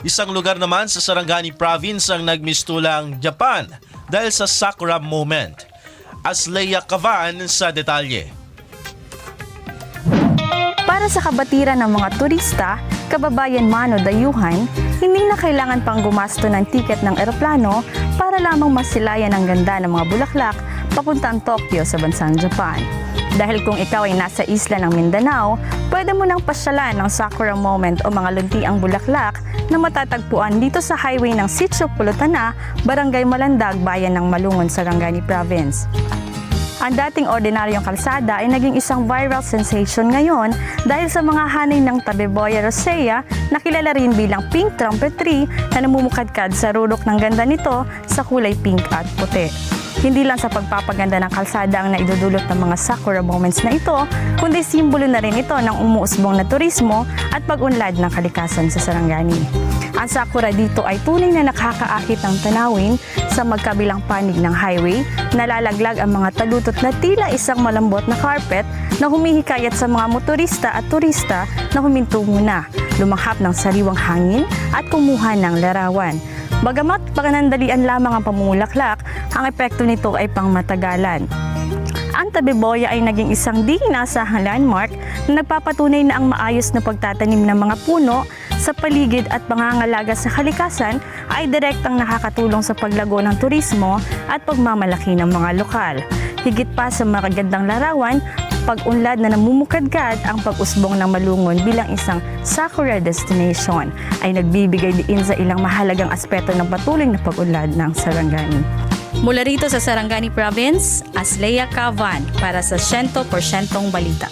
Isang lugar naman sa Sarangani Province ang nagmistulang Japan dahil sa Sakura Moment. Aslea Cavan sa detalye. Para sa kabatiran ng mga turista, kababayan man o dayuhan, hindi na kailangan pang gumasto ng tiket ng eroplano para lamang masilayan ang ganda ng mga bulaklak papuntang Tokyo sa bansang Japan. Dahil kung ikaw ay nasa isla ng Mindanao, pwede mo nang pasyalan ng Sakura Moment o mga luntiang bulaklak na matatagpuan dito sa highway ng Sitio Pulutana, Barangay Malandag, Bayan ng Malungon, Sarangani Province. Ang dating ordinaryong kalsada ay naging isang viral sensation ngayon dahil sa mga hanay ng Tabeboya rosea na kilala rin bilang pink trumpet tree na namumukadkad sa rurok ng ganda nito sa kulay pink at puti. Hindi lang sa pagpapaganda ng kalsada ang naidudulot ng mga Sakura Moments na ito, kundi simbolo na rin ito ng umuusbong na turismo at pag-unlad ng kalikasan sa Sarangani. Ang sakura dito ay tunay na nakakaakit ng tanawin sa magkabilang panig ng highway, nalalaglag ang mga talutot na tila isang malambot na carpet na humihikayat sa mga motorista at turista na huminto muna, lumanghap ng sariwang hangin at kumuha ng larawan. Bagamat panandalian lamang ang pamumulaklak, ang epekto nito ay pangmatagalan. Ang Tabeboya ay naging isang di inasahang landmark na nagpapatunay na ang maayos na pagtatanim ng mga puno sa paligid at pangangalaga sa kalikasan ay direktang nakakatulong sa paglago ng turismo at pagmamalaki ng mga lokal. Higit pa sa magagandang larawan, pag-unlad na namumukadkad ang pag-usbong ng Malungon bilang isang Sakura destination ay nagbibigay din sa ilang mahalagang aspeto ng patuloy na pag-unlad ng Sarangani. Mula rito sa Sarangani Province, Aslea Cavan para sa 100% Balita.